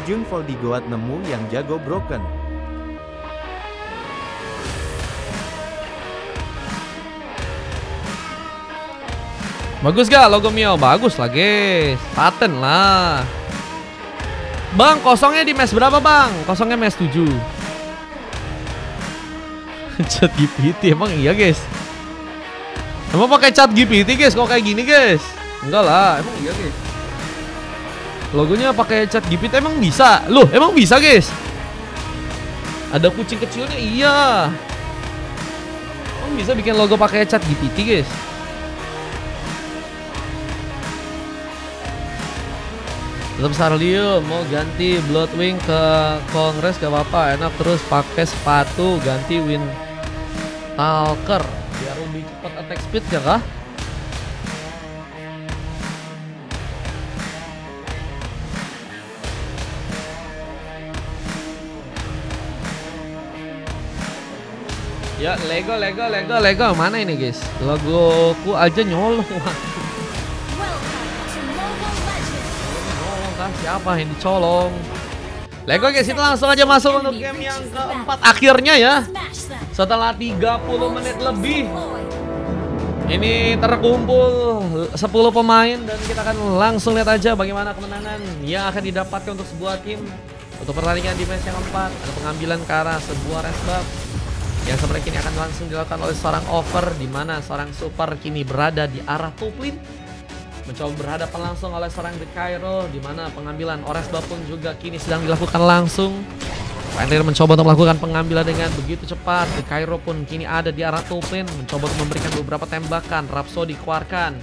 Jun Voldigoat nemu yang jago broken. Bagus gak logo Mio? Bagus lah guys. Paten lah. Bang, kosongnya di mes berapa bang? Kosongnya mes 7. Chat GPT emang iya guys. Emang pakai chat GPT guys? Kok kayak gini guys? Enggak lah, emang iya guys. Logonya pakai chat GPT emang bisa? Loh, emang bisa guys? Ada kucing kecilnya iya. Emang bisa bikin logo pakai chat GPT guys? Tetap Sarlium mau ganti Bloodwing ke Kongres gak apa-apa, enak terus pakai sepatu ganti Wind Talker biar lebih cepat attack speed ya kah? Ya Lego mana ini guys? Logoku aja nyolong. Siapa yang dicolong? Lego guys, kita langsung aja masuk untuk game yang keempat akhirnya ya. Setelah 30 menit lebih ini terkumpul 10 pemain dan kita akan langsung lihat aja bagaimana kemenangan yang akan didapatkan untuk sebuah tim. Untuk pertandingan di match yang keempat ada pengambilan ke arah sebuah rest buff yang sebenarnya kini akan langsung dilakukan oleh seorang over, di mana seorang super kini berada di arah top lane mencoba berhadapan langsung oleh seorang The Cairo, di mana pengambilan Ores Buff pun juga kini sedang dilakukan langsung. Pioneer mencoba untuk melakukan pengambilan dengan begitu cepat. The Cairo pun kini ada di arah top lane mencoba untuk memberikan beberapa tembakan. Rhapsody dikeluarkan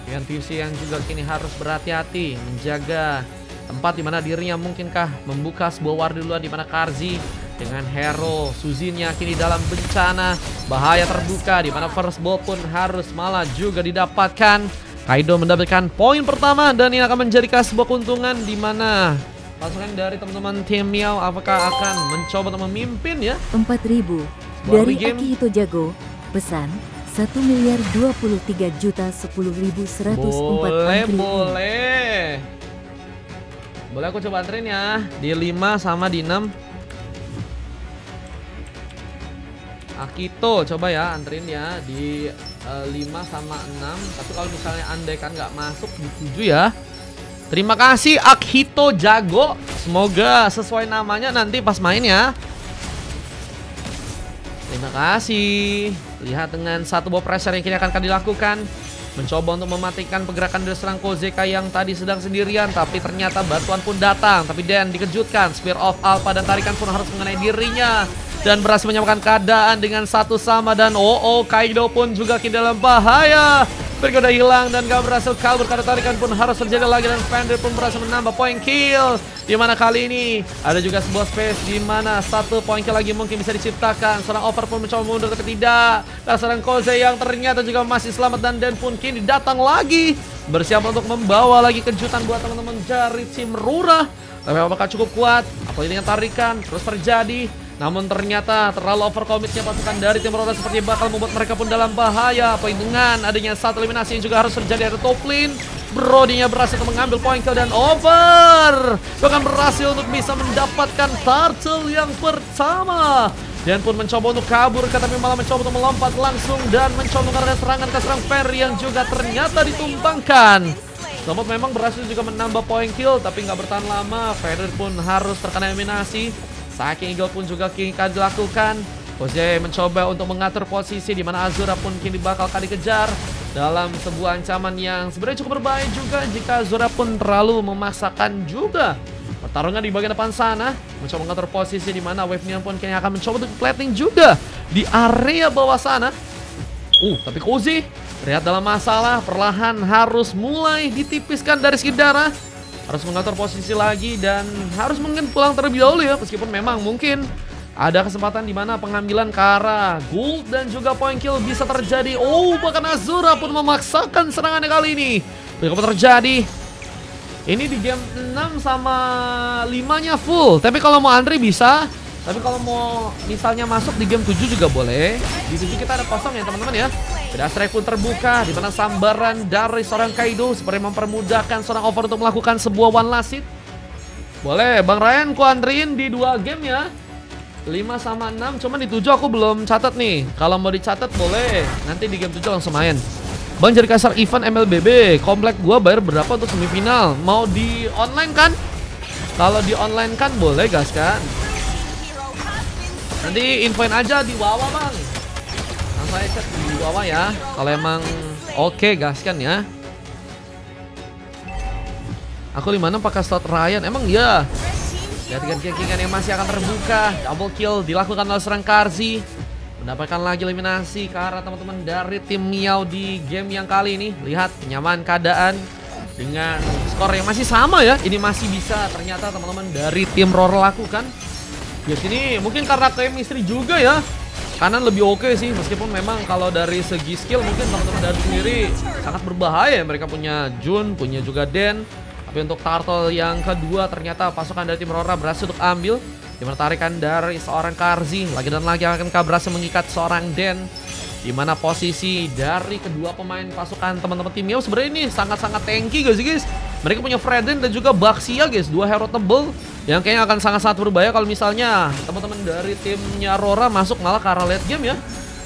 dengan TC yang juga kini harus berhati-hati menjaga tempat di mana dirinya mungkinkah membuka sebuah ward duluan, di mana Karzi dengan hero Suzinnya kini dalam bencana bahaya terbuka, di mana first ball pun harus malah juga didapatkan. Kaido mendapatkan poin pertama dan ini akan menjadikan sebuah keuntungan, di mana pasukan dari teman-teman tim Miao apakah akan mencoba untuk memimpin ya. 4.000 dari Akihito Jago. Pesan 1.023.10.104. Boleh. Boleh aku coba anterin ya di 5 sama di 6. Akito coba ya anterin ya di 5 sama 6. Tapi kalau misalnya andai kan nggak masuk di 7 ya. Terima kasih Akito Jago. Semoga sesuai namanya nanti pas main ya. Terima kasih. Lihat dengan satu buah pressure yang kini akan dilakukan, mencoba untuk mematikan pergerakan dari serang Kozeka yang tadi sedang sendirian. Tapi ternyata bantuan pun datang. Tapi Dan dikejutkan, Spear of Alpha dan tarikan pun harus mengenai dirinya dan berhasil menyamakan keadaan dengan 1 sama. Dan Kaido pun juga kini dalam bahaya. Bergoda hilang dan gak berhasil kabur karena tarikan pun harus terjadi lagi, dan Fender pun berhasil menambah poin kill. Di mana kali ini ada juga sebuah space di mana 1 poin kill lagi mungkin bisa diciptakan. Seorang over pun mencoba mundur tapi tidak. Dan seorang Koze yang ternyata juga masih selamat, dan Dan pun kini datang lagi bersiap untuk membawa lagi kejutan buat teman-teman dari tim Rura. Tapi apakah cukup kuat? Apalagi dengan tarikan terus terjadi. Namun ternyata terlalu overcommitnya pasukan dari tim Rora seperti bakal membuat mereka pun dalam bahaya. Apalagi dengan adanya 1 eliminasi yang juga harus terjadi dari top lane. Brodinya berhasil untuk mengambil poin kill dan over. Bahkan berhasil untuk bisa mendapatkan turtle yang pertama. Dan pun mencoba untuk kabur, tapi malah mencoba untuk melompat langsung dan mencoba mengarahkan serangan ke serang Fer yang juga ternyata ditumbangkan. Namun memang berhasil juga menambah poin kill, tapi nggak bertahan lama. Fer pun harus terkena eliminasi. Saking Eagle pun juga kini akan dilakukan. Koze mencoba untuk mengatur posisi, di mana Azura pun kini bakal dikejar dalam sebuah ancaman yang sebenarnya cukup berbahaya juga jika Azura pun terlalu memaksakan juga pertarungan di bagian depan sana. Mencoba mengatur posisi, di mana Wave-nya pun kini akan mencoba untuk plating juga di area bawah sana. Tapi Koze terlihat dalam masalah, perlahan harus mulai ditipiskan dari segi darah. Harus mengatur posisi lagi dan harus mungkin pulang terlebih dahulu ya. Meskipun memang mungkin ada kesempatan di mana pengambilan ke arah gold dan juga point kill bisa terjadi. Bahkan Azura pun memaksakan serangannya kali ini. Apa terjadi? Ini di game 6 sama 5-nya full. Tapi kalau mau Andri bisa. Tapi kalau mau misalnya masuk di game 7 juga boleh. Di 7 kita ada kosong ya teman-teman ya. Beda strike pun terbuka, di mana sambaran dari seorang Kaido seperti mempermudahkan seorang over untuk melakukan sebuah one last hit. Boleh, Bang Ryan ku anterin di 2 game ya. 5 sama 6, cuman di 7 aku belum catat nih. Kalau mau dicatat boleh, nanti di game 7 langsung main. Bang jadi kasar event MLBB, komplek gua bayar berapa untuk semifinal? Mau di online kan? Kalau di online kan boleh gas kan? Nanti infoin aja di Wawa bang. Langsung aja chat di Wawa ya. Kalau emang oke gas kan ya. Aku 56 pakai slot Ryan, emang iya. Lihat ganti-gantian yang masih akan terbuka. Double kill dilakukan oleh serang Karzi. Mendapatkan lagi eliminasi ke arah teman-teman dari tim Miao di game yang kali ini. Lihat penyamaan keadaan dengan skor yang masih sama ya. Ini masih bisa ternyata teman-teman dari tim Roar lakukan. Di sini mungkin karena chemistry juga ya. Kanan lebih oke sih, meskipun memang kalau dari segi skill mungkin teman-teman dari sendiri sangat berbahaya. Mereka punya Jun, punya juga Den. Tapi untuk turtle yang kedua ternyata pasukan dari tim Rora berhasil untuk ambil. Dimana tarikan dari seorang Karzi. Lagi dan lagi akan berhasil mengikat seorang Den. Dimana posisi dari kedua pemain pasukan teman-teman tim Miao sebenarnya ini sangat-sangat tanky guys. Mereka punya Freden dan juga Baxia guys. 2 hero tebel yang kayaknya akan sangat-sangat berbahaya kalau misalnya teman-teman dari timnya Rora masuk malah ke arah late game ya.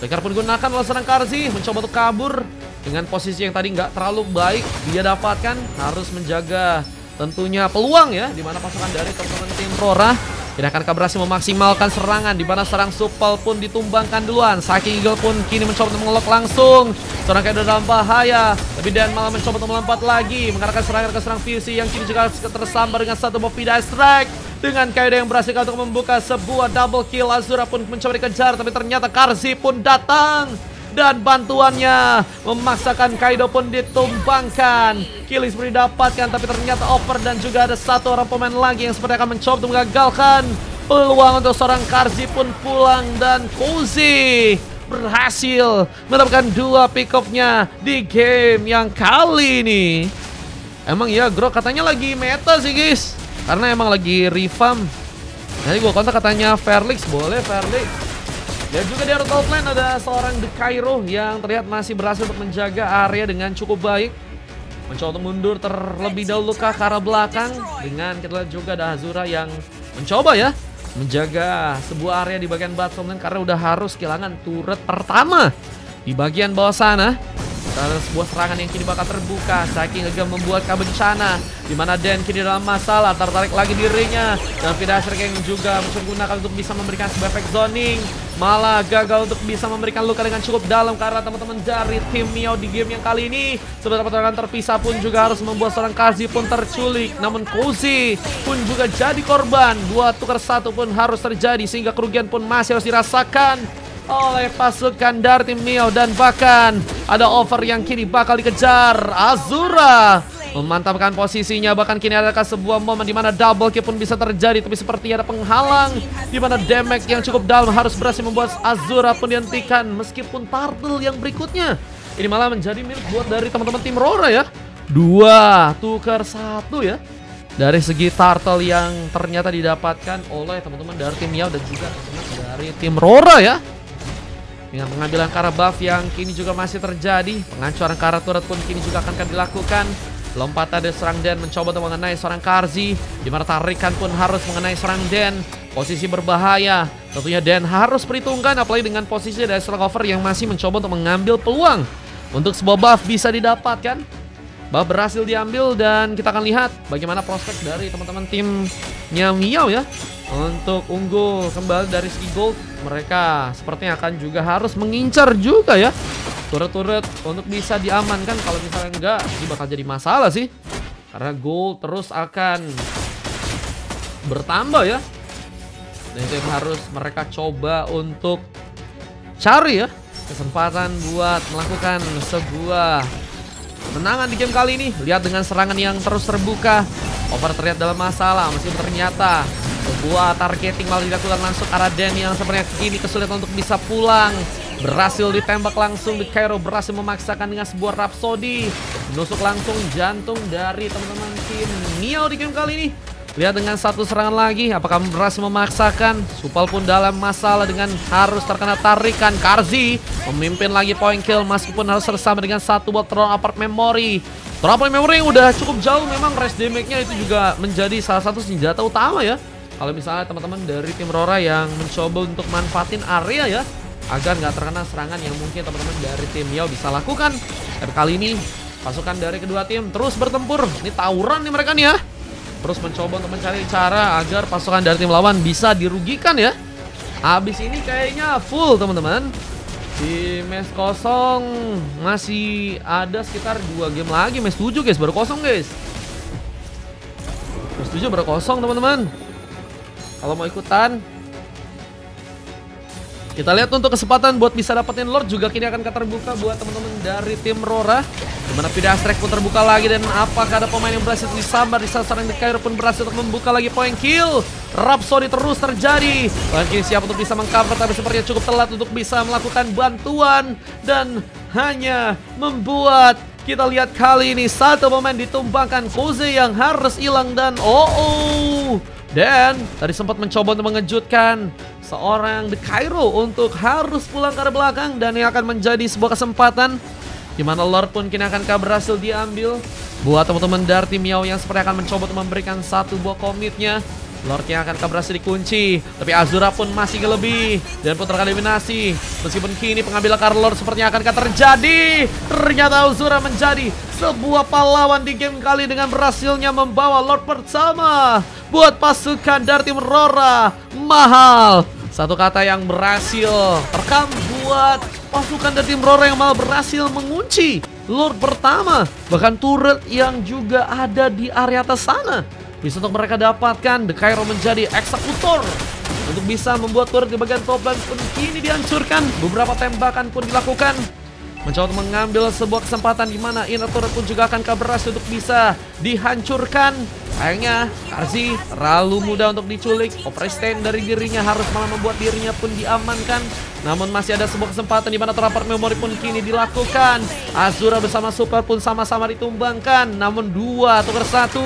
Dekar pun digunakan oleh serang Karzi. Mencoba untuk kabur. Dengan posisi yang tadi nggak terlalu baik dia dapatkan, harus menjaga tentunya peluang ya, dimana pasukan dari teman-teman tim Rora tidak akan berhasil memaksimalkan serangan, dimana serang Supal pun ditumbangkan duluan. Saki Eagle pun kini mencoba untuk mengelok langsung. Seorang Kaido dalam bahaya, tapi Dan malah mencoba untuk melompat lagi, mengarahkan serangan ke serang Fusi yang kini juga tersambar dengan satu Mopi Strike. Dengan Kaido yang berhasil untuk membuka sebuah double kill. Azura pun mencoba dikejar, tapi ternyata Karzi pun datang. Dan bantuannya memaksakan Kaido pun ditumbangkan. Killing spree didapatkan, tapi ternyata over dan juga ada satu orang pemain lagi yang seperti akan mencoba untuk mengagalkan peluang untuk seorang Karzi pun pulang. Dan Kozi berhasil mendapatkan 2 pick up-nya di game yang kali ini. Emang ya Grok katanya lagi meta sih guys, karena emang lagi revamp. Nanti gue kontak katanya Fairlix, boleh Fairlix. Dan juga di top lane ada seorang The Cairo yang terlihat masih berhasil untuk menjaga area dengan cukup baik. Mencoba untuk mundur terlebih dahulu ke arah belakang. Dengan kita lihat juga ada Azura yang mencoba ya menjaga sebuah area di bagian bottom lane karena udah harus kehilangan turret pertama di bagian bawah sana. Ada sebuah serangan yang kini bakal terbuka. Saki ngegam membuat bencana, dimana Den kini dalam masalah, tertarik lagi dirinya. Dan Vidasher yang juga menggunakan untuk bisa memberikan sebuah efek zoning, malah gagal untuk bisa memberikan luka dengan cukup dalam karena teman-teman dari tim Miao di game yang kali ini. Sebenarnya pertarungan terpisah pun juga harus membuat seorang Karzi pun terculik. Namun Kozi pun juga jadi korban. 2 tukar 1 pun harus terjadi sehingga kerugian pun masih harus dirasakan oleh pasukan dari tim Miao. Dan bahkan ada over yang kini bakal dikejar. Azura memantapkan posisinya, bahkan kini ada sebuah momen di mana double kill pun bisa terjadi, tapi seperti ada penghalang di mana damage yang cukup dalam harus berhasil membuat Azura pun dihentikan. Meskipun turtle yang berikutnya ini malah menjadi milik buat dari teman-teman tim Rora ya. 2 tukar 1 ya dari segi turtle yang ternyata didapatkan oleh teman-teman dari tim Miao dan juga teman-teman dari tim Rora ya. Dengan pengambilan Kara buff yang kini juga masih terjadi. Penghancuran Kara turret pun kini juga akan dilakukan. Lompat ada serang Den mencoba untuk mengenai seorang Karzi, dimana tarikan pun harus mengenai serang Den. Posisi berbahaya. Tentunya Den harus perhitungkan, apalagi dengan posisi dari serang over yang masih mencoba untuk mengambil peluang untuk sebuah buff bisa didapatkan. Buff berhasil diambil dan kita akan lihat bagaimana prospek dari teman-teman timnya Miao ya. Untuk unggul kembali dari segi gold, mereka sepertinya akan juga harus mengincar juga ya turret-turret untuk bisa diamankan. Kalau misalnya enggak, ini bakal jadi masalah sih, karena gold terus akan bertambah ya. Dan itu yang harus mereka coba untuk cari ya kesempatan buat melakukan sebuah kemenangan di game kali ini. Lihat dengan serangan yang terus terbuka, over terlihat dalam masalah meskipun ternyata sebuah targeting malah dilakukan langsung arah Den yang sebenarnya kini kesulitan untuk bisa pulang. Berhasil ditembak langsung, di Cairo berhasil memaksakan dengan sebuah Rhapsody, menusuk langsung jantung dari teman-teman tim Miao di game kali ini. Lihat dengan satu serangan lagi, apakah berhasil memaksakan? Supal pun dalam masalah dengan harus terkena tarikan. Karzi memimpin lagi point kill meskipun harus bersama dengan satu buat throw apart memory. Trouble Memory yang udah cukup jauh, memang rest damage-nya itu juga menjadi salah satu senjata utama ya. Kalau misalnya teman-teman dari tim Rora yang mencoba untuk manfaatin area ya, agar nggak terkena serangan yang mungkin teman-teman dari tim Miao bisa lakukan. Dan kali ini pasukan dari kedua tim terus bertempur. Ini tawuran nih mereka nih ya. Terus mencoba untuk mencari cara agar pasukan dari tim lawan bisa dirugikan ya. Habis ini kayaknya full teman-teman. Di match kosong masih ada sekitar 2 game lagi. Match 7 guys, baru kosong guys. Match 7 baru kosong teman-teman. Kalau mau ikutan, kita lihat untuk kesempatan buat bisa dapetin Lord juga kini akan terbuka buat teman-teman dari tim Rora. Dimana Pidas Track pun terbuka lagi, dan apakah ada pemain yang berhasil disambar di sasaran The Cairo pun berhasil untuk membuka lagi point kill. Rhapsody terus terjadi. Bahkan kini siap untuk bisa mengcover, tapi sepertinya cukup telat untuk bisa melakukan bantuan dan hanya membuat kita lihat kali ini satu pemain ditumbangkan, Koze yang harus hilang. Dan dan tadi sempat mencoba untuk mengejutkan seorang The Cairo untuk harus pulang ke arah belakang, dan ini akan menjadi sebuah kesempatan di mana Lord pun kini akankah berhasil diambil buat teman-teman dari tim Miao yang seperti akan mencoba untuk memberikan satu buah komitnya. Lord yang akan berhasil dikunci, tapi Azura pun masih lebih dan pun tereliminasi. Meskipun kini pengambilan kartu Lord sepertinya akan terjadi. Ternyata Azura menjadi sebuah pahlawan di game kali dengan berhasilnya membawa Lord pertama buat pasukan dari tim Rora. Mahal. Satu kata yang berhasil terekam buat pasukan dari tim Rora yang malah berhasil mengunci Lord pertama. Bahkan turret yang juga ada di area atas sana bisa untuk mereka dapatkan. The Cairo menjadi eksekutor untuk bisa membuat turret di bagian top lane pun kini dihancurkan. Beberapa tembakan pun dilakukan, mencoba untuk mengambil sebuah kesempatan di mana inner turret pun juga akan berhasil untuk bisa dihancurkan. Sayangnya Karzi terlalu mudah untuk diculik. Overextend dari dirinya harus malah membuat dirinya pun diamankan. Namun masih ada sebuah kesempatan di mana Trouble Memory pun kini dilakukan. Azura bersama Super pun sama-sama ditumbangkan. Namun 2 tukar 1.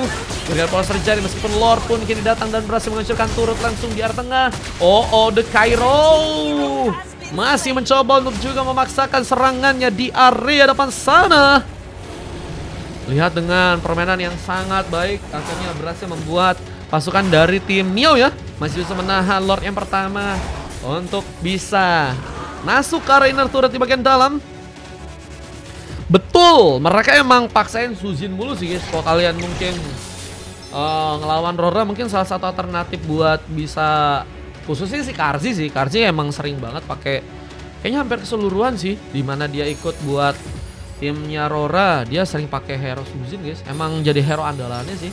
Kemudian polos terjadi meskipun Lord pun kini datang dan berhasil menghancurkan turret langsung di area tengah. The Cairo masih mencoba untuk juga memaksakan serangannya di area depan sana. Lihat dengan permainan yang sangat baik, akhirnya berhasil membuat pasukan dari tim Miao ya masih bisa menahan Lord yang pertama untuk bisa masuk ke area inner turret di bagian dalam. Betul, mereka emang paksain Suzin mulu sih guys. Kalau kalian mungkin ngelawan Rora, mungkin salah satu alternatif buat bisa, khususnya si Karzi sih. Karzi emang sering banget pakai, kayaknya hampir keseluruhan sih, dimana dia ikut buat timnya Rora, dia sering pakai hero Suzin guys. Emang jadi hero andalannya sih.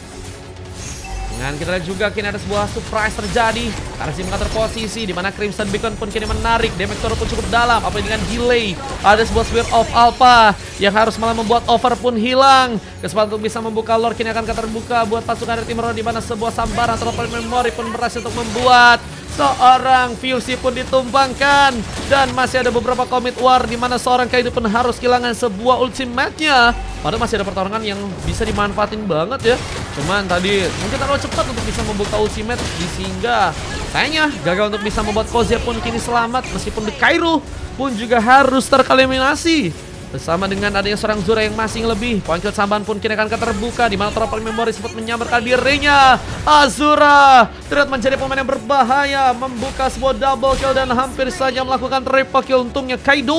Dan kita lihat juga kini ada sebuah surprise terjadi. Karzi mengatur posisi di mana Crimson Beacon pun kini menarik. Damage turret pun cukup dalam. Apa dengan delay? Ada sebuah Spear of Alpha yang harus malah membuat over pun hilang. Kesempatan untuk bisa membuka Lord kini akan terbuka buat pasukan dari tim Rora, di mana sebuah sambaran Trouble Memory pun berhasil untuk membuat seorang Fusey pun ditumbangkan. Dan masih ada beberapa commit war di mana seorang Kaido pun harus kehilangan sebuah ultimate-nya. Padahal masih ada pertarungan yang bisa dimanfaatin banget ya. Cuman tadi mungkin terlalu cepat untuk bisa membuka ultimate, sehingga sayangnya gagal untuk bisa membuat Koze pun kini selamat. Meskipun The Cairo pun juga harus tereliminasi bersama dengan adanya seorang Zura yang masih lebih. Point kill tambahan pun kini akan terbuka, di mana Trouble Memory sempat menyambarkan dirinya. Azura terlihat menjadi pemain yang berbahaya, membuka sebuah double kill dan hampir saja melakukan triple kill. Untungnya Kaido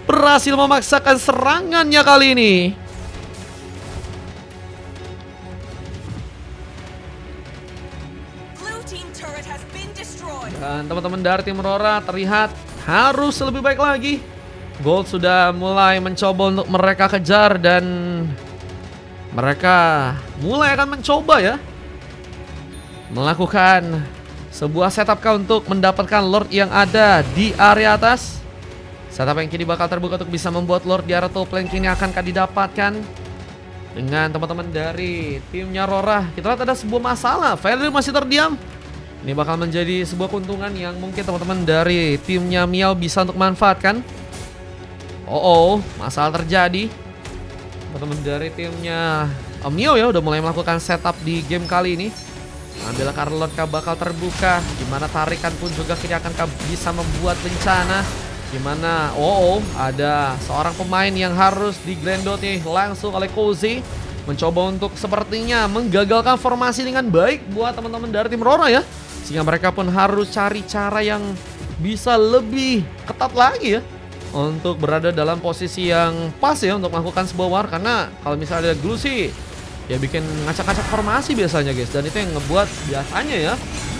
berhasil memaksakan serangannya kali ini. Dan teman-teman dari tim Rora terlihat harus lebih baik lagi. Gold sudah mulai mencoba untuk mereka kejar, dan mereka mulai akan mencoba ya melakukan sebuah setup untuk mendapatkan Lord yang ada di area atas. Setup yang kini bakal terbuka untuk bisa membuat Lord di area top lane kini akankah didapatkan dengan teman-teman dari timnya Rora. Kita lihat ada sebuah masalah, Fadil masih terdiam. Ini bakal menjadi sebuah keuntungan yang mungkin teman-teman dari timnya Miao bisa untuk manfaatkan. Masalah terjadi. Teman-teman dari timnya Miao ya udah mulai melakukan setup di game kali ini. Ambil Carlot bakal terbuka, dimana tarikan pun juga kini akan bisa membuat bencana. Dimana ada seorang pemain yang harus digrendot nih langsung oleh Cozy. Mencoba untuk sepertinya menggagalkan formasi dengan baik buat teman-teman dari tim Rora ya. Sehingga mereka pun harus cari cara yang bisa lebih ketat lagi ya, untuk berada dalam posisi yang pas ya untuk melakukan sebuah war. Karena kalau misalnya ada glue sih ya bikin ngacak-ngacak formasi biasanya guys. Dan itu yang ngebuat biasanya ya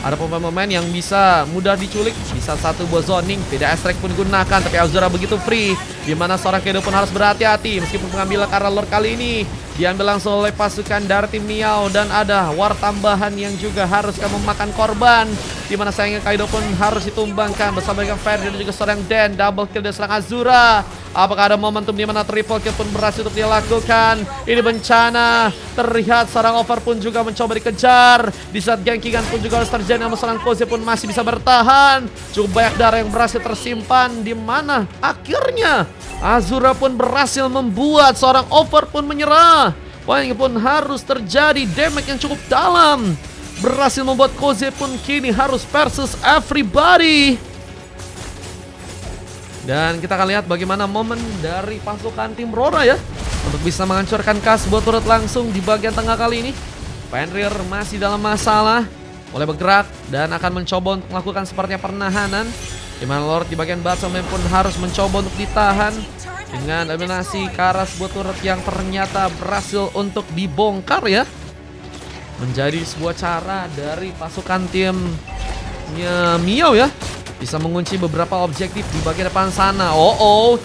ada pemain-pemain yang bisa mudah diculik. Bisa satu buah zoning, tidak strike pun digunakan. Tapi Azura begitu free, dimana seorang Kedo pun harus berhati-hati. Meskipun pengambilan karena Lord kali ini diambil langsung oleh pasukan dari tim Miao. Dan ada war tambahan yang juga harus memakan korban, dimana sayangnya Kaido pun harus ditumbangkan bersama dengan Ferdi dan juga seorang Dan. Double kill dari serang Azura. Apakah ada momentum dimana triple kill pun berhasil untuk dilakukan? Ini bencana. Terlihat seorang Over pun juga mencoba dikejar. Di saat gankingan pun juga harus terjadi, namun seorang Cozy pun masih bisa bertahan. Cukup banyak darah yang berhasil tersimpan, dimana akhirnya Azura pun berhasil membuat seorang Over pun menyerah. Poin pun harus terjadi, damage yang cukup dalam berhasil membuat Cozy pun kini harus versus everybody. Dan kita akan lihat bagaimana momen dari pasukan tim Rora ya, untuk bisa menghancurkan Kasbah turret langsung di bagian tengah kali ini. Fenrir masih dalam masalah, mulai bergerak dan akan mencoba untuk melakukan sepertinya pernahanan. Dimana Lord di bagian bottom lane pun harus mencoba untuk ditahan dengan eliminasi ke arah sebuah turret yang ternyata berhasil untuk dibongkar ya. Menjadi sebuah cara dari pasukan timnya Miao ya, bisa mengunci beberapa objektif di bagian depan sana.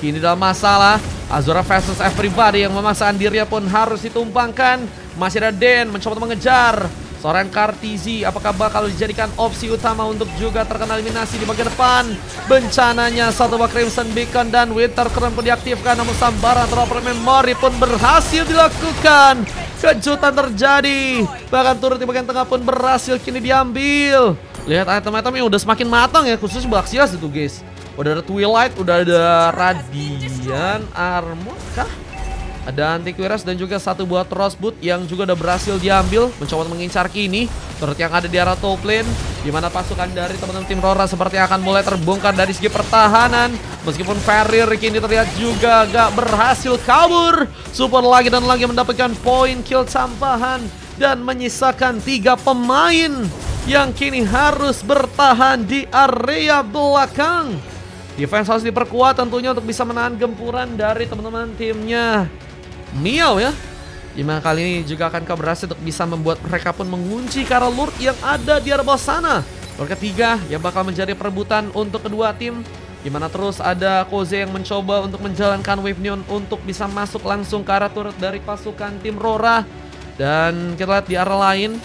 Kini dalam masalah. Azura versus everybody yang memaksakan dirinya pun harus ditumpangkan. Masih ada Den mencoba untuk mengejar seorang Kartizi. Apakah bakal dijadikan opsi utama untuk juga terkena eliminasi di bagian depan? Bencananya satu buah Crimson Beacon dan Winter Crown pun diaktifkan, namun sambaran Troper Memory pun berhasil dilakukan. Kejutan terjadi. Bahkan turret di bagian tengah pun berhasil kini diambil. Lihat item-item yang udah semakin matang ya, khusus Baxias itu guys. Udah ada Twilight, udah ada Radiant Armor kah? Ada Antiquiras dan juga satu buah Frostboot yang juga udah berhasil diambil. Mencoba mengincar kini turret yang ada di arah top lane, dimana pasukan dari teman-teman tim Rora seperti akan mulai terbongkar dari segi pertahanan. Meskipun Ferrir kini terlihat juga gak berhasil kabur. Support lagi dan lagi mendapatkan poin kill tambahan dan menyisakan 3 pemain yang kini harus bertahan di area belakang. Defense harus diperkuat tentunya untuk bisa menahan gempuran dari teman-teman timnya Miao ya. Dimana kali ini juga akan berhasil untuk bisa membuat mereka pun mengunci ke arah Lord yang ada di arah bawah sana. Lord ketiga yang bakal menjadi perebutan untuk kedua tim. Dimana terus ada Cozy yang mencoba untuk menjalankan Wave Neon untuk bisa masuk langsung ke arah turret dari pasukan tim Rora. Dan kita lihat di arah lain,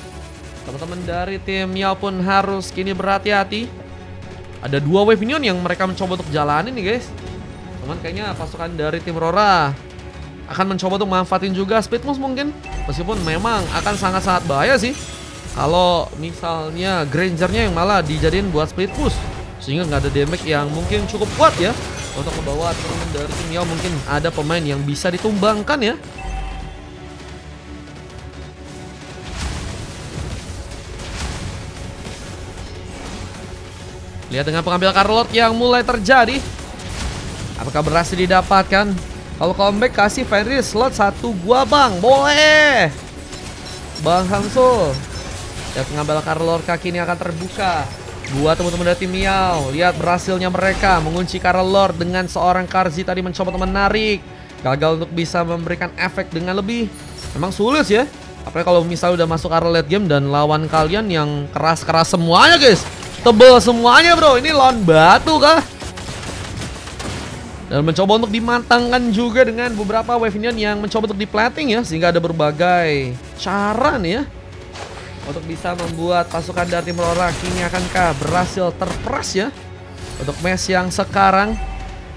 teman-teman dari tim Miao pun harus kini berhati-hati. Ada 2 Wave Neon yang mereka mencoba untuk jalanin nih guys. Cuman kayaknya pasukan dari tim Rora akan mencoba untuk memanfaatin juga speed boost mungkin. Meskipun memang akan sangat-sangat bahaya sih kalau misalnya Grangernya yang malah dijadiin buat speed boost, sehingga nggak ada damage yang mungkin cukup kuat ya untuk membawa teman-teman dari tim Miao. Mungkin ada pemain yang bisa ditumbangkan ya. Lihat dengan pengambil Carlot yang mulai terjadi. Apakah berhasil didapatkan? Kalau comeback kasih Fenrir slot 1 gua bang. Boleh Bang Hamsul. Ya, pengambil Carlot kaki ini akan terbuka buat teman-teman dari tim Miao. Lihat berhasilnya mereka mengunci Carlot dengan seorang Karzi tadi mencoba menarik. Gagal untuk bisa memberikan efek dengan lebih. Memang sulit ya. Apalagi kalau misalnya udah masuk area late game dan lawan kalian yang keras-keras semuanya guys. Tebel semuanya bro. Ini lawan batu kah? Dan mencoba untuk dimantangkan juga dengan beberapa Wave Neon yang mencoba untuk di-plating ya. Sehingga ada berbagai cara nih ya untuk bisa membuat pasukan dari tim Rora kini akankah berhasil terperas ya untuk match yang sekarang.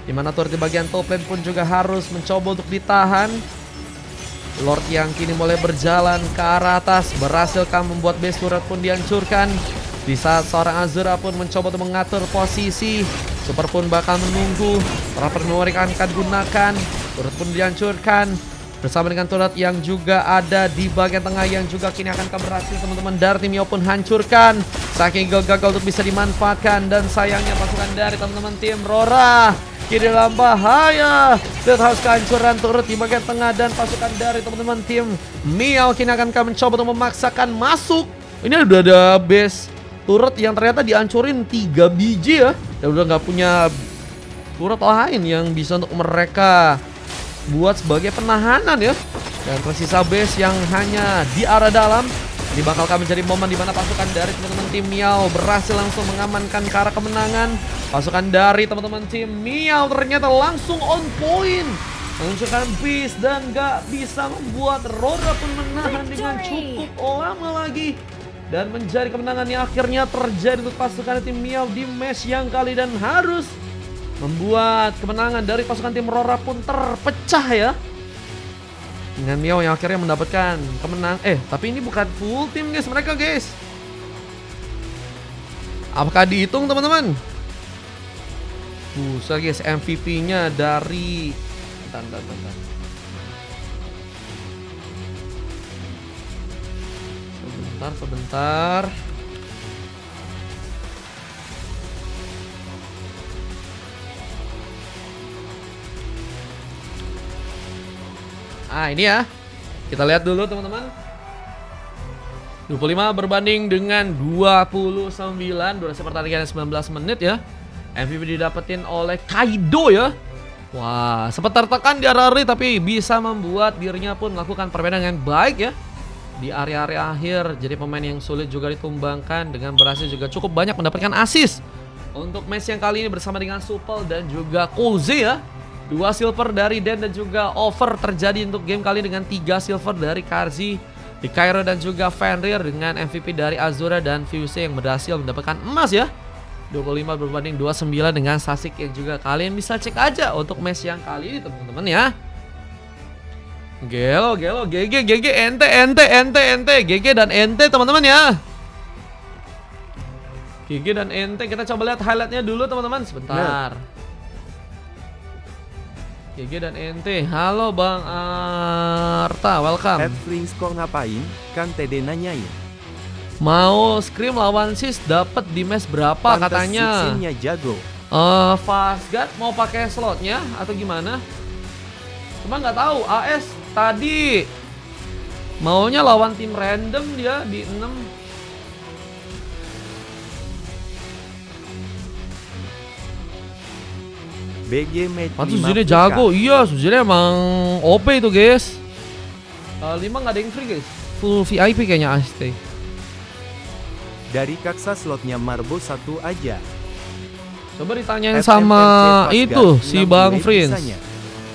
Dimana turret di bagian top lane pun juga harus mencoba untuk ditahan. Lord yang kini mulai berjalan ke arah atas, berhasilkah membuat base turret pun dihancurkan. Di saat seorang Azura pun mencoba untuk mengatur posisi, Super pun bakal menunggu. Trapper Memory akan gunakan. Turret pun dihancurkan bersama dengan turret yang juga ada di bagian tengah yang juga kini akan berhasil teman-teman dari tim Miao pun hancurkan. Saking gagal untuk bisa dimanfaatkan, dan sayangnya pasukan dari teman-teman tim Rora kini dalam bahaya. Lihat harus kehancuran turut di bagian tengah dan pasukan dari teman-teman tim Miao kini akan mencoba untuk memaksakan masuk. Ini udah ada base turret yang ternyata dihancurin 3 biji ya. Dan udah nggak punya turret lain yang bisa untuk mereka buat sebagai penahanan ya. Dan tersisa base yang hanya di arah dalam. Ini bakalkah menjadi momen di mana pasukan dari teman-teman tim Miao berhasil langsung mengamankan ke arah kemenangan. Pasukan dari teman-teman tim Miao ternyata langsung on point. Menunjukkan beast dan gak bisa membuat Rora pun menahan dengan cukup lama lagi. Dan menjadi kemenangan yang akhirnya terjadi untuk pasukan tim Miao di match yang kali. Dan harus membuat kemenangan dari pasukan tim Rora pun terpecah ya. Dengan Miao yang akhirnya mendapatkan kemenangan. Tapi ini bukan full tim guys, mereka guys. Apakah dihitung teman-teman? Busa guys, MVP-nya dari bentar. Sebentar. Ini ya. Kita lihat dulu teman-teman. 25 berbanding dengan 29. Durasi pertandingan 19 menit ya. MVP didapetin oleh Kaido ya. Wah, sempat tertekan di area tapi bisa membuat dirinya pun melakukan permainan yang baik ya. Di area-area akhir jadi pemain yang sulit juga ditumbangkan dengan berhasil juga cukup banyak mendapatkan assist. Untuk match yang kali ini bersama dengan Supel dan juga Koze ya. 2 silver dari Den dan juga over terjadi untuk game kali dengan 3 silver dari Karzi, di Cairo dan juga Fenrir dengan MVP dari Azura dan Fuse yang berhasil mendapatkan emas ya. 25 berbanding 29 dengan Sasik yang juga kalian bisa cek aja untuk match yang kali ini teman-teman ya. Gelo, GG, ente, GG dan ente teman-teman ya. GG dan ente, kita coba lihat highlightnya dulu teman-teman sebentar. GG dan ente, halo Bang Arta, welcome. Frings kok ngapain? Kan TD nanyain. Mau scrim lawan sis dapat di match berapa Pantes katanya? Suksinya jago. Fastguard mau pakai slotnya atau gimana? Cuma nggak tahu. AS tadi maunya lawan tim random dia di 6. BG match 5 Suzine jago, iya Suzine emang OP itu guys. 5 nggak ada yang free guys, full VIP kayaknya AST. Dari kaksa slotnya Marbo 1 aja. Coba ditanyain FMNC sama Fastguard itu si 6 Bang duet Frins. bisanya.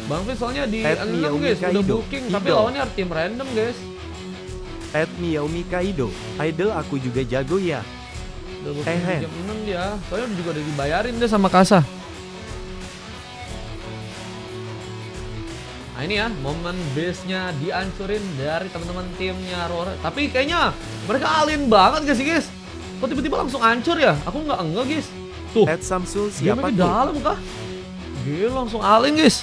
Bang Frins soalnya di Xiaomi 6 guys, udah Kaido, booking tapi Idol. lawannya tim random guys. Xiaomi Kaido, idol aku juga jago ya. Udah booking Hen. jam 6 dia, soalnya juga udah dibayarin dia sama Kasa. Nah ini ya, momen base-nya dihancurin dari teman-teman timnya Rora. Tapi kayaknya mereka alin banget gak sih guys? Kok tiba-tiba langsung hancur ya? Aku nggak guys. Tuh, Samsul dia siapa di tuh? dalam kah? Dia langsung alin guys.